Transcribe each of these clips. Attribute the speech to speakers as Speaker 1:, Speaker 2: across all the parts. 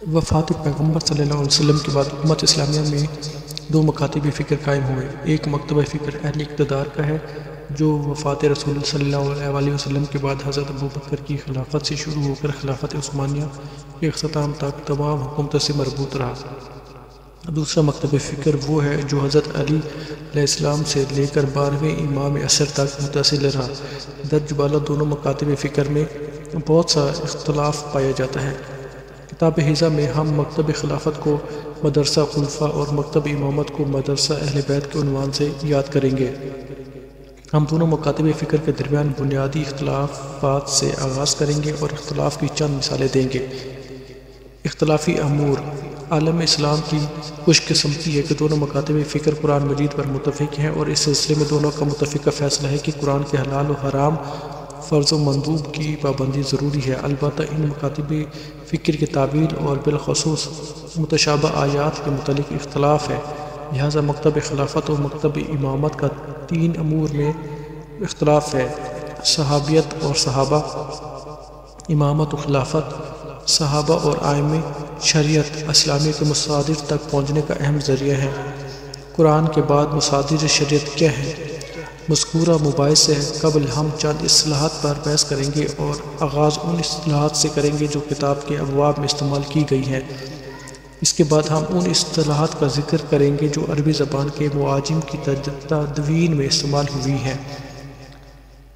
Speaker 1: وفات پیغمبر صلی اللہ علیہ وسلم کے بعد امت اسلامیہ میں دو مکاتب فکر قائم ہوئے۔ ایک مکتبہ فکر اہل اقتدار کا ہے جو وفات رسول صلی اللہ علیہ وسلم کے بعد حضرت ابوبکر کی خلافت سے شروع ہو کر خلافت عثمانیہ کے اختتام تک تمام حکومتوں سے مربوط رہا۔ دوسرا مکتبہ فکر وہ ہے جو حضرت علی علیہ السلام سے لے کر 12ویں امام عصر تک متصل رہا۔ درج بالا دونوں مکاتب فکر میں بہت سا اختلاف پایا جاتا ہے۔ کتاب حضا میں ہم مکتب خلافت کو مدرسہ خلفاء اور مکتب امامت کو مدرسہ اہل بیت کے عنوان سے یاد کریں گے۔ ہم دونوں مکاتب فکر کے درمیان بنیادی اختلافات سے آغاز کریں گے اور اختلاف کی چند مثالیں دیں گے۔ اختلافی امور عالم اسلام کی خوش قسمتی ہے کہ دونوں مکاتب فکر قرآن مجید پر متفق ہیں، اور اس سلسلے میں دونوں کا متفقہ فیصلہ ہے کہ قرآن کے حلال و حرام، فرض و مندوب کی پابندی ضروری ہے۔ البتہ ان مکاتب فکر کی تعبیر اور بالخصوص متشابہ آیات کے متعلق اختلاف ہے، لہذا مکتب خلافت و مکتب امامت کا 3 امور میں اختلاف ہے: صحابیت اور صحابہ، امامت و خلافت، صحابہ اور ائمہ شریعت اسلامیہ کے مصادر تک پہنچنے کا اہم ذریعہ ہے۔ قرآن کے بعد مصادر شریعت کیا ہیں؟ مذکورہ مباحث سے قبل ہم چند اصطلاحات پر بحث کریں گے اور آغاز ان اصطلاحات سے کریں گے جو کتاب کے ابواب میں استعمال کی گئی ہیں۔ اس کے بعد ہم ان اصطلاحات کا ذکر کریں گے جو عربی زبان کے معاجم کی تدوین میں استعمال ہوئی ہیں۔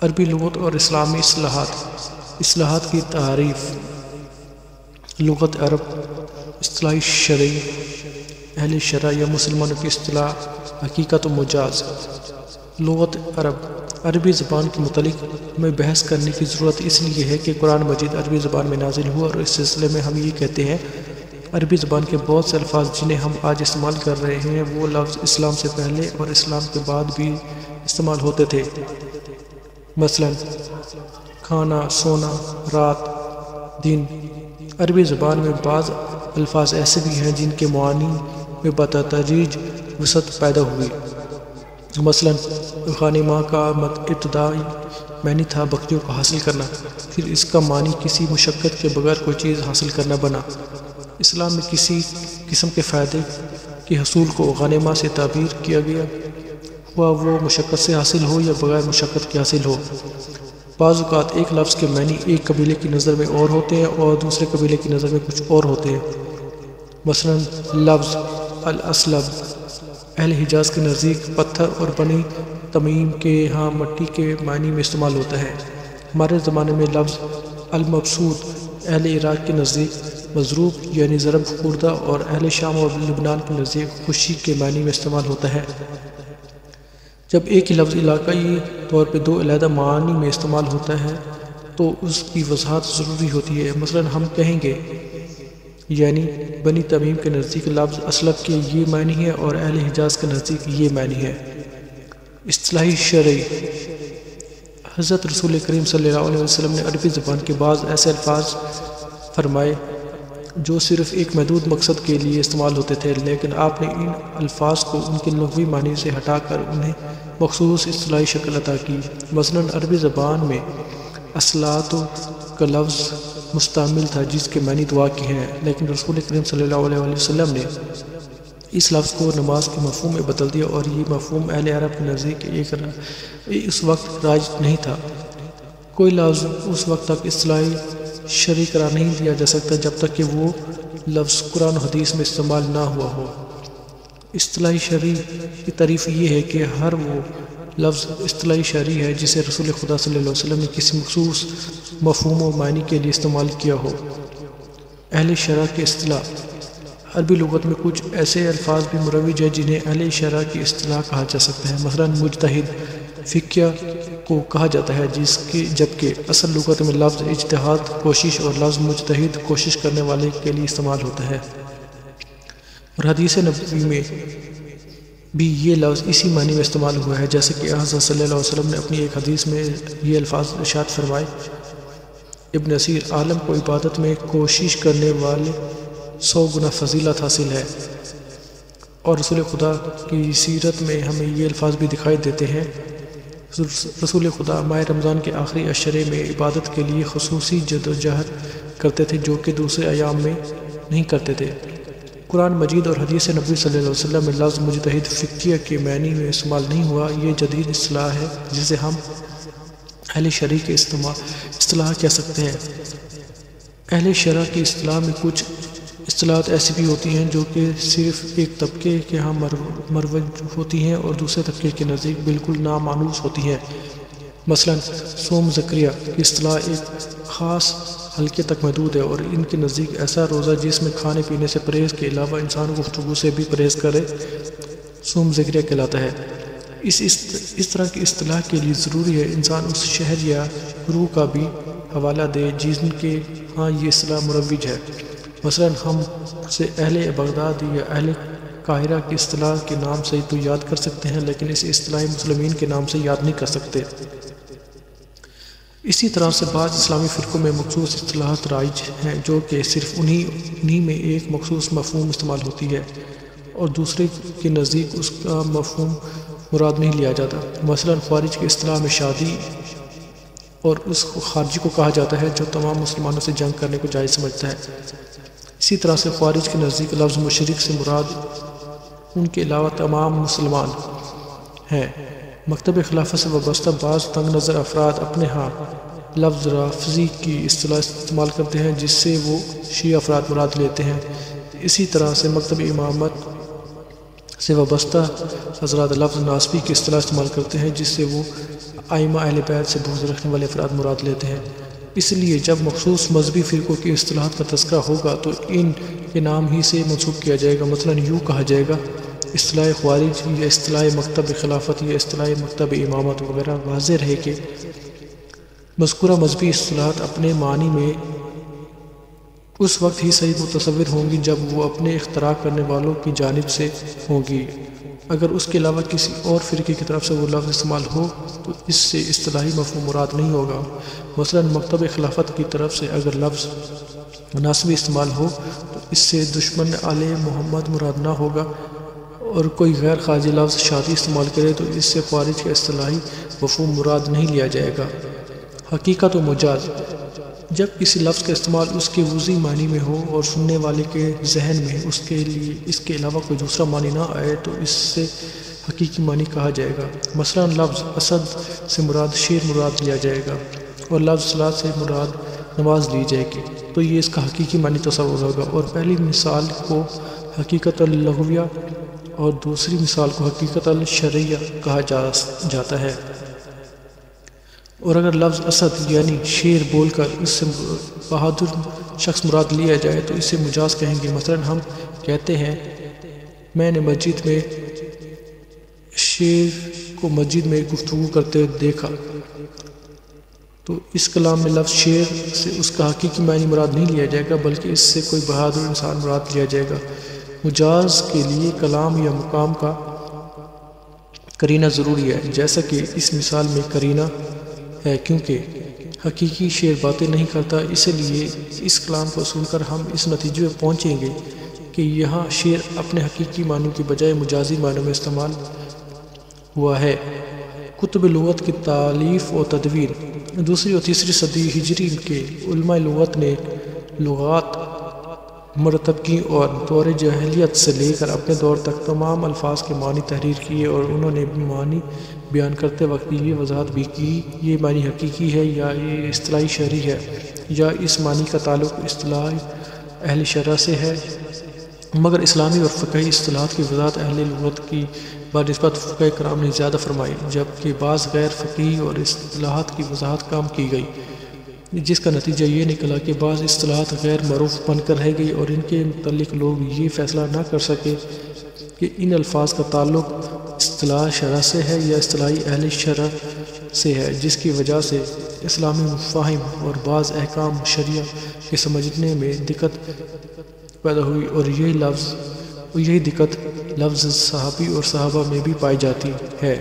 Speaker 1: عربی لغت اور اسلامی اصطلاحات کی تعریف: لغت عرب، اصطلاح شرعی، اہل شرع یا مسلمانوں کی اصطلاح حقیقت و مجاز۔ لغت عرب: عربی زبان کے متعلق ہمیں بحث کرنے کی ضرورت اس لیے ہے کہ قرآن مجید عربی زبان میں نازل ہوا، اور اس سلسلے میں ہم یہ کہتے ہیں عربی زبان کے بہت سے الفاظ جنہیں ہم آج استعمال کر رہے ہیں وہ لفظ اسلام سے پہلے اور اسلام کے بعد بھی استعمال ہوتے تھے۔ مثلا کھانا، سونا، رات، دن۔ عربی زبان میں بعض الفاظ ایسے بھی ہیں جن کے معانی میں بتدریج وسعت پیدا ہوئی۔ مثلا غنیمہ کا ابتدائی معنی تھا بکریوں کو حاصل کرنا، پھر اس کا معنی کسی مشقت کے بغیر کوئی چیز حاصل کرنا بنا۔ اسلام میں کسی قسم کے فائدے کے حصول کو غنیمہ سے تعبیر کیا گیا، خواہ وہ مشقت سے حاصل ہو یا بغیر مشقت کے حاصل ہو۔ بعض اوقات ایک لفظ کے معنی ایک قبیلے کی نظر میں اور ہوتے ہیں اور دوسرے قبیلے کی نظر میں کچھ اور ہوتے ہیں۔ مثلا لفظ الاسلب اہل حجاز کے نزدیک پتھر اور بنی تمیم کے ہاں مٹی کے معنی میں استعمال ہوتا ہے۔ ہمارے زمانے میں لفظ المبسوط اہل عراق کے نزدیک مضروب یعنی ضرب خوردہ، اور اہل شام اور لبنان کے نزدیک خوشی کے معنی میں استعمال ہوتا ہے۔ جب ایک ہی لفظ علاقائی طور پہ 2 علیحدہ معانی میں استعمال ہوتا ہے تو اس کی وضاحت ضروری ہوتی ہے۔ مثلا ہم کہیں گے یعنی بنی تمیم کے نزدیک لفظ اسلب کے یہ معنی ہے اور اہل حجاز کے نزدیک یہ معنی ہے۔ اصطلاح شرعی: حضرت رسول کریم صلی اللہ علیہ وسلم نے عربی زبان کے بعض ایسے الفاظ فرمائے جو صرف ایک محدود مقصد کے لیے استعمال ہوتے تھے، لیکن آپ نے ان الفاظ کو ان کے لغوی معنی سے ہٹا کر انہیں مخصوص اصطلاحی شکل عطا کی۔ مثلا عربی زبان میں الصلاۃ کا لفظ مستعمل تھا جس کے معنی دعا کے ہیں، لیکن رسول کریم صلی اللہ علیہ وسلم نے اس لفظ کو نماز کے مفہوم میں بدل دیا، اور یہ مفہوم اہل عرب کے نزدیک اس وقت رائج نہیں تھا۔ کوئی لفظ اس وقت تک اصطلاحی شرعی قرار نہیں دیا جا سکتا جب تک کہ وہ لفظ قرآن و حدیث میں استعمال نہ ہوا ہو۔ اصطلاحی شرعی کی تعریف یہ ہے کہ ہر وہ لفظ اصطلاحی شرعی ہے جسے رسول خدا صلی اللہ علیہ وسلم نے کسی مخصوص مفہوم و معنی کے لیے استعمال کیا ہو۔ اہل شرع کی اصطلاح: عربی لغت میں کچھ ایسے الفاظ بھی مروج ہیں جنہیں اہل شرع کی اصطلاح کہا جا سکتا ہے۔ مثلا مجتہد فقیہ کو کہا جاتا ہے، جبکہ اصل لغت میں لفظ اجتہاد کوشش اور لفظ مجتہد کوشش کرنے والے کے لیے استعمال ہوتا ہے۔ اور حدیث نبوی میں بھی یہ لفظ اسی معنی میں استعمال ہوا ہے، جیسے کہ حضرت صلی اللہ علیہ وسلم نے اپنی ایک حدیث میں یہ الفاظ ارشاد فرمائے: ابن اسیر عالم کو عبادت میں کوشش کرنے والے 100 گنا فضیلت حاصل ہے۔ اور رسول خدا کی سیرت میں ہمیں یہ الفاظ بھی دکھائی دیتے ہیں۔ رسول خدا ماہ رمضان کے آخری عشرے میں عبادت کے لیے خصوصی جدوجہد کرتے تھے، جو کہ دوسرے ایام میں نہیں کرتے تھے۔ قرآن مجید اور حدیث نبی صلی اللہ علیہ وسلم میں لفظ مجتہد فقیہ کے معنی میں استعمال نہیں ہوا۔ یہ جدید اصطلاح ہے جسے ہم اہل شرع کی اصطلاح کہہ سکتے ہیں۔ اہل شرع کی اصطلاح میں کچھ اصطلاحات ایسی بھی ہوتی ہیں جو کہ صرف ایک طبقے کے ہاں مروج ہوتی ہیں اور دوسرے طبقے کے نزدیک بالکل نامانوس ہوتی ہیں۔ مثلا صوم ذکریہ کی اصطلاح ایک خاص حلقے تک محدود ہے اور ان کے نزدیک ایسا روزہ جس میں کھانے پینے سے پرہیز کے علاوہ انسان گفتگو سے بھی پرہیز کرے صوم ذکریہ کہلاتا ہے۔ اس طرح کی اصطلاح کے لیے ضروری ہے انسان اس شہر یا گروہ کا بھی حوالہ دے جن کے ہاں یہ اصطلاح مروج ہے۔ مثلا ہم سے اہل بغداد یا اہل قاہرہ کی اصطلاح کے نام سے تو یاد کر سکتے ہیں لیکن اسے اصطلاح مسلمین کے نام سے یاد نہیں کر سکتے۔ اسی طرح سے بعض اسلامی فرقوں میں مخصوص اصطلاحات رائج ہیں جو کہ صرف انہی میں ایک مخصوص مفہوم استعمال ہوتی ہے اور دوسرے کے نزدیک اس کا مفہوم مراد نہیں لیا جاتا۔ مثلا خوارج کی اصطلاح میں شادی اور اس خارجی کو کہا جاتا ہے جو تمام مسلمانوں سے جنگ کرنے کو جائز سمجھتا ہے۔ اسی طرح سے خوارج کے نزدیک لفظ مشرک سے مراد ان کے علاوہ تمام مسلمان ہیں۔ مکتب خلافت سے وابستہ بعض تنگ نظر افراد اپنے ہاں لفظ رافضی کی اصطلاح استعمال کرتے ہیں جس سے وہ شیعہ افراد مراد لیتے ہیں۔ اسی طرح سے مکتب امامت سے وابستہ حضرات لفظ ناسبی کی اصطلاح استعمال کرتے ہیں جس سے وہ ائمہ اہل بیت سے بغض رکھنے والے افراد مراد لیتے ہیں۔ اس لیے جب مخصوص مذہبی فرقوں کی اصطلاحات کا تذکرہ ہوگا تو ان کے نام ہی سے منسوب کیا جائے گا۔ مثلا یوں کہا جائے گا اصطلاح خوارج یا اصطلاح مکتب خلافت یا اصطلاح مکتب امامت وغیرہ۔ واضح رہے کہ مذکورہ مذہبی اصطلاحات اپنے معنی میں اس وقت ہی صحیح متصور ہوں گی جب وہ اپنے اختراع کرنے والوں کی جانب سے ہوں گی۔ اگر اس کے علاوہ کسی اور فرقے کی طرف سے وہ لفظ استعمال ہو تو اس سے اصطلاحی مفہوم مراد نہیں ہوگا۔ مثلا مکتب خلافت کی طرف سے اگر لفظ ناسبی استعمال ہو تو اس سے دشمن آل محمد مراد نہ ہوگا، اور کوئی غیر خارجی لفظ شادی استعمال کرے تو اس سے خوارج کا اصطلاحی مفہوم مراد نہیں لیا جائے گا۔ حقیقت و مجاز: جب کسی لفظ کا استعمال اس کے وضعی معنی میں ہو اور سننے والے کے ذہن میں اس کے علاوہ کوئی دوسرا معنی نہ آئے تو اس سے حقیقی معنی کہا جائے گا۔ مثلا لفظ اسد سے مراد شیر مراد لیا جائے گا اور لفظ صلاۃ سے مراد نماز لی جائے گی تو یہ اس کا حقیقی معنی تصور ہوگا، اور پہلی مثال کو حقیقت اللغویہ اور دوسری مثال کو حقیقت الشرعیہ کہا جاتا ہے۔ اور اگر لفظ اسد یعنی شیر بول کر اس سے بہادر شخص مراد لیا جائے تو اسے مجاز کہیں گے۔ مثلا ہم کہتے ہیں میں نے مسجد میں شیر کو مسجد میں گفتگو کرتے دیکھا، تو اس کلام میں لفظ شیر سے اس کا حقیقی معنی مراد نہیں لیا جائے گا بلکہ اس سے کوئی بہادر انسان مراد لیا جائے گا۔ مجاز کے لیے کلام یا مقام کا قرینہ ضروری ہے، جیسا کہ اس مثال میں قرینہ ہے، کیونکہ حقیقی شیر باتیں نہیں کرتا۔ اس لیے اس کلام کو سن کر ہم اس نتیجے میں پہنچیں گے کہ یہاں شیر اپنے حقیقی معنی کے بجائے مجازی معنوں میں استعمال ہوا ہے۔ کتب لغت کی تالیف و تدوین: دوسری اور تیسری صدی ہجری کے علماء لغت نے لغات مرتب کی اور دور جاہلیت سے لے کر اپنے دور تک تمام الفاظ کے معنی تحریر کیے، اور انہوں نے معنی بیان کرتے وقت یہ وضاحت بھی کی یہ معنی حقیقی ہے یا یہ اصطلاحی شرعی ہے، یا اس معنی کا تعلق اصطلاح اہل شرع سے ہے۔ مگر اسلامی اور فقہی اصطلاحات کی وضاحت اہل لغت کی بنسبت فقہاء کرام نے زیادہ فرمائی، جبکہ بعض غیر فقہی اور اصطلاحات کی وضاحت کم کی گئی، جس کا نتیجہ یہ نکلا کہ بعض اصطلاحات غیر معروف بن کر رہ گئی اور ان کے متعلق لوگ یہ فیصلہ نہ کر سکے کہ ان الفاظ کا تعلق اصطلاح شرع سے ہے یا اصطلاحی اہل شرع سے ہے، جس کی وجہ سے اسلامی مفاہیم اور بعض احکام شرعیہ کے سمجھنے میں دقت پیدا ہوئی، اور یہی دقت لفظ صحابی اور صحابہ میں بھی پائی جاتی ہے۔